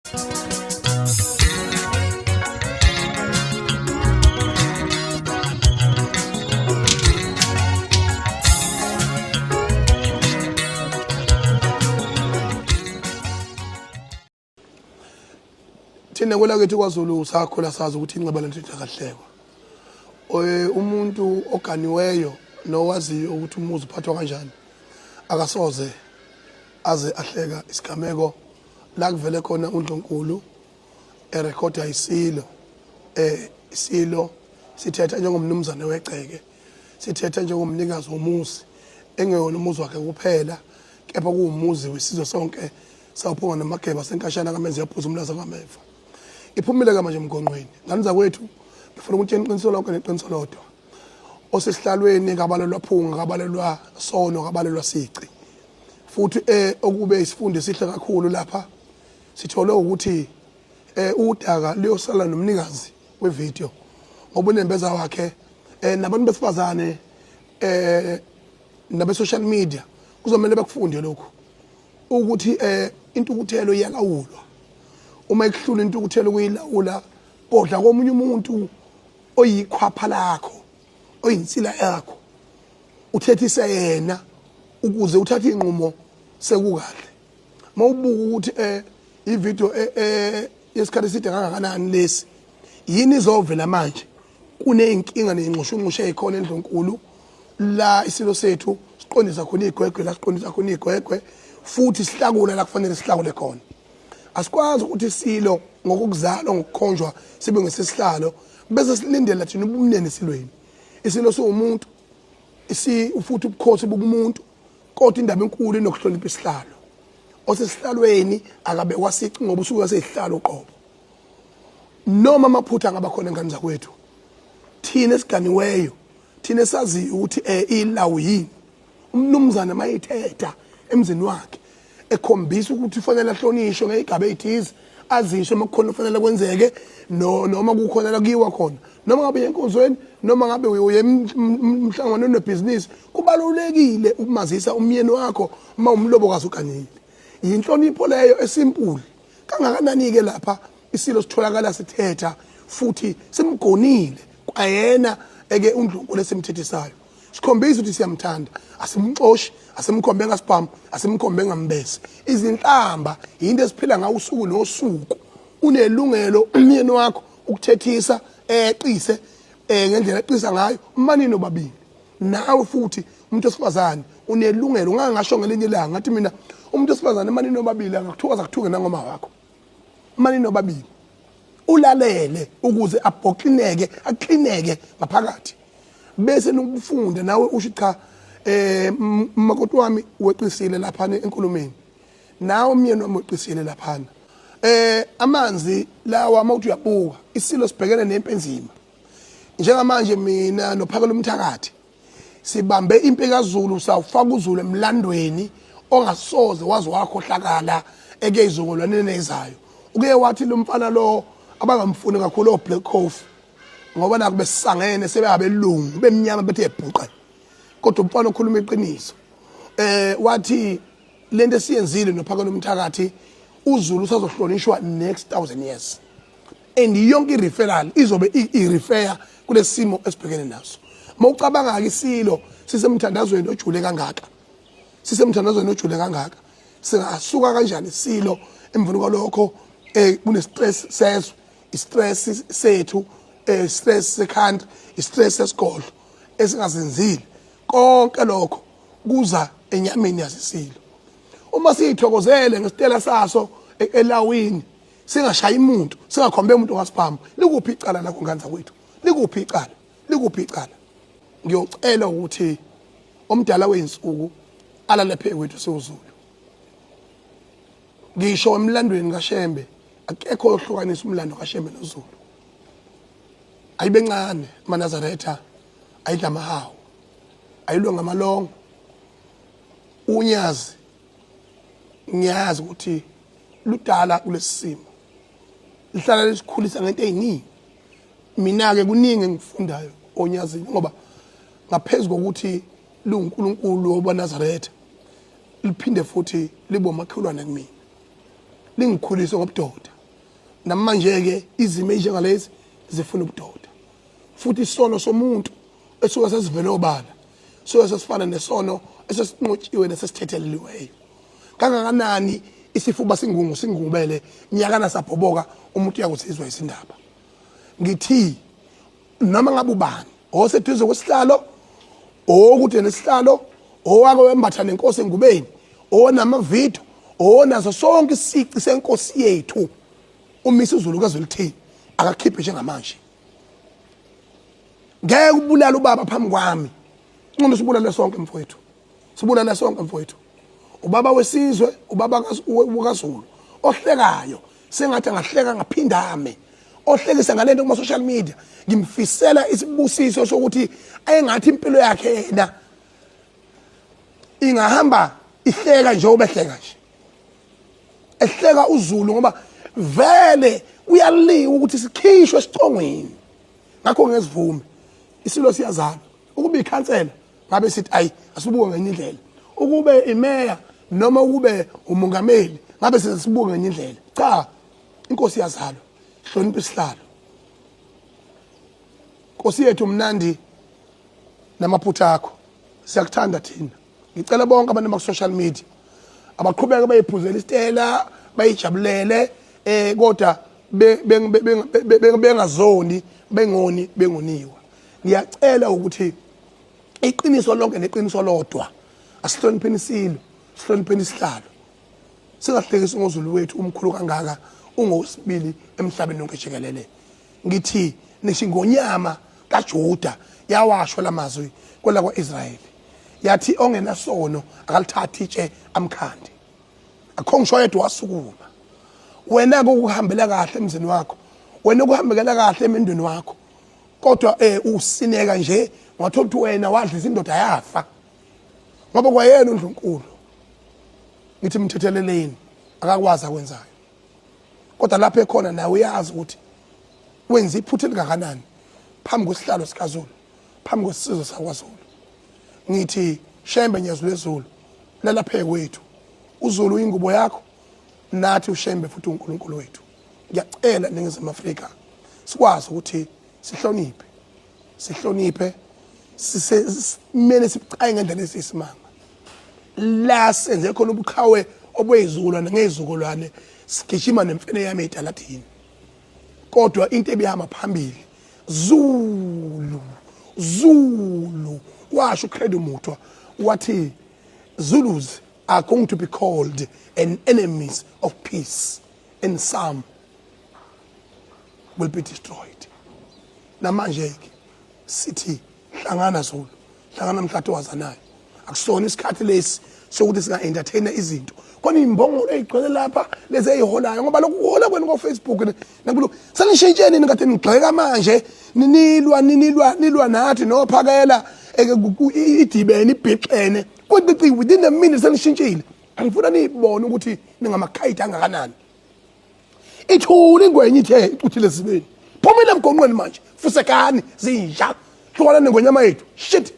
Thina kwelakithi kwaZulu sakhula sazi ukuthi inxeba lentuthu akahlekwa. Umuntu oganiweyo nowaziyo ukuthi umuzi uphathwa kanjani akasoze aze ahleka isigameko la kuvele khona uNdlunkulu erekhoda isilo isilo sithetha njengomnumzane wegceke, sithetha njengomnikazi womuzi engeyona umuzi wakhe kuphela kepha kuwumuzi wesizwe sonke sawuphunga namageba senkashana kamenzi yaphuza umlaza kameva. Iphumile ka manje emgonqweni ngani kwethu ngifuna ukuthi iqiniso lonke neqiniso lodwa osesihlalweni kabalelwa phunga kabalelwa sono kabalelwa sici futhi okube isifundo esihle kakhulu lapha sithole ukuthi udaka liyosala nomnikazi wevideo ngoba unembeza wakhe nabantu besifazane nabe social media kuzomela bakufunde lokho ukuthi intukuthelo iyalawulwa. Uma ekuhlula intukuthelo kuyilawula kodwa komunye umuntu oyikhwapha lakho oyinsila yakho uthethisa yena ukuze uthathe inqumo sekukahle. Mawubuka ukuthi ivideo yesikhathi eside kangakanani lesi yini izovela manje kuneyinkinga nenxushunxushe ezikhona eNdlunkulu la isilo sethu siqondisa khona igwegwe la siqondisa khona igwegwe futhi sihlakula la kufanele sihlakule khona. Asikwazi ukuthi silo ngokuzalwa ngokukhonjwa sibe ngesesihlalo bese silindela thina ubumnene silweni. Isilo somuntu futhi ubukhosi bokumuntu kodwa indaba enkulu enokuhlonipha isihlalo. Osesihlalweni akabe kwasici ngoba usuku wasesihlalo qobo. Noma amaphutha ngaba khona ngani zakwethu. Thina esiganiweyo, thina sazi ukuthi ilawu yini. Umnumzana mayithetha emzini wakhe ekhombisa ukuthi ufanele ahlonishwe ngegaba ezithize azisho makukhona ufanele kwenzeke noma kukhona la kuyiwa khona noma ngabe yenkonzweni noma ngabe uye emhlanganweni webusiness kubalulekile ukumazisa umyeni wakho uma umlobokazi uganile. Yinhlonipho leyo esimple kangakanani ke lapha isilo sitholakala sithetha futhi simgonile kwayena eke uNdlunkulu esimthethisayo sikhombisa ukuthi siyamthanda asimxoshi asimkhombe ngasiphamu asimkhombe ngambese. Izinhlamba into esiphila ngawo usuku nosuku unelungelo umyeni wakho ukuthethisa eqise ngendlela eqisa ngayo manini obabili nawe futhi umuntu osifazane unelungelo ungangasho ngelinye ilanga ngathi mina umuntu osifazane manini obabili akakuthuka zakuthuke nangoma wakho manini obabili ulalele ukuze abhoxineke aqineke ngaphakathi bese nokufunde nawe usho cha makoti wami weqisile lapha enkulumeni nawe umyeni wami weqisile lapha amanzi lawa mawuthi uyabuka isilo sibhekene nempenzima njengamanje mina nophakela umthakathi sibambe impekazulu sawufaka uZulu emlandweni ongasoze wazi wakhohlakala ekezongolwaneni ezayo uke wathi lo mfana lo abangamfuni kakhulu oBlack Coffee ngoba naku besisangene sebeyabelungu bemnyama bethe ebhuqa kodwa umfana okhuluma iqiniso wathi lento esiyenzile nophakela umthakathi uZulu usazohlonishwa next 1000 years and yonke ireferral izobe irefer kulesimo esibhekene naso. Mawucabanga ke isilo sisemthandazweni ojule kangaka sisemthandazweni ojule kangaka singasuka kanjani isilo emvuni kwalokho kune stress sezwe istress sethu stress secountry istress sesikolo esingazenzile konke lokho kuza enyameni yasisilo. Uma siyithokozele ngesitela saso elawini singashayi umuntu singakhombe umuntu ngasiphamu likuphi icala lakho nganza kwethu likuphi icala ngiyocela ukuthi omdala weinsuku alalephe kwethu siwuZulu ngisho emlandweni kaShembe akekho ohlukanisa umlando kaShembe noZulu ayibencane maNazaretha ayidla mahawu ayilwa ngamalongo unyazi ngiyazi ukuthi ludala kulesimo lihlala lesikhulisa ngento eziningi mina ke kuningi engifundayo onyazini ngoba ngaphezulu kokuthi luNkulunkulu obaNazaretha liphinde futhi libo makhelwane kimi lingikhulise ngobudoda namanje ke izimo ezinjengalezi zifuna ubudoda futhi isono somuntu esuka sesivele obala so sesifana nesono esesinqotshiwe nesesithetheleliweyo kangakanani isifuba singubele nyakana sabhoboka umuntu uyakuzizwa isindaba ngithi noma ngabe ubani oseduze kwesihlalo ukuthi nesihlalo owake wembatha nenkosi engubeni onamavidiyo onazo sonke isici senkosi yethu umisa uZulukazi lithini akakhiphe njengamanje ngeke ubulala ubaba phambi kwami ngcono sibulale sonke mfowethu sibulale sonke mfowethu ubaba wesizwe ubaba kaZulu ohlekayo sengathi angahleka ngaphindame ohlekisa ngalento kuma social media ngimfisela isibusiso sokuthi ayengathi impilo yakhe yena ingahamba ihleka nje obehleka nje ehleka uZulu ngoba vele uyaliwa ukuthi sikhishwe esicongweni ngakho ngezivumi isilo siyazala ukuba ikhansela ngabe sithi ayi asibuke ngenye indlela ukube imeya noma ukube umongameli ngabe sizibuke ngenye indlela cha inkosi yazalwa hlonipha isihlalo Nkosi yethu mnandi namaphutha akho siyakuthanda thina ngicela bonke abantu ba social media abaqhubeka bayiphuzela isitela bayijabulele kodwa bengazoni bengoniwa ngiyacela ukuthi iqiniso lonke neqiniso lodwa asihlonipheni isilo sihlonipheni isihlalo singahlekisi ngoZulu wethu umkhulu kangaka ungosibili emhlabeni wonke jikelele ngithi nishingonyama kaJuda yawashwa lamazwi kwela kwaIsrayeli yathi ongenasono akalithathi itshe amkhandi akho ngisho yedwa wasukuma wena ukuhambela kahle emzini wakho wena ukuhambela kahle emendweni wakho kodwa usineka nje ngathola ukuthi wena wadlisa indoda yafa ngoba kwayena uNdlunkulu ngithi mthetheleleni akakwazi akwenzayo kodwa lapha ekhona nawe uyazi ukuthi wenza iphutha elingakanani phambi kwesihlalo sikaZulu phambi kwesizwe sakwaZulu ngithi Shembe Nyazulu leZulu lalaphe kwethu uZulu uyingubo yakho nathi uShembe futhi uNkulunkulu wethu ngiyacela ningizama Afrika sikwazi ukuthi sihloniphe simele sicaye ngendlela esisimanga la senze khona ubuqhawe obwezizukulwane ngezizukulwane sigijima nemfene yami edaladini kodwa into ebihamba phambili Zulu washo uCredo Mutwa wathi Zulus are going to be called an enemies of peace and some will be destroyed namanje sithi hlangana Zulu hlangana mhlathi wazanayo akusona isikhathi lesi sokuthi singa entertainer izinto khona imbongolo ezigcwele lapha lezi eziholayo ngoba lokuhola kwenu ku Facebook nakulo sanishintsheni nikade nigxeka manje nilwa nathi nophakela idibene ibhiqene kodwa within a minute sanishintshile angifuna nibone ukuthi ningamakhayithi angakanani ithuli ingwenye ithe icuthile sibeni phumela emgonqweni manje fusekani zinja hlukana nengonyama yethu shit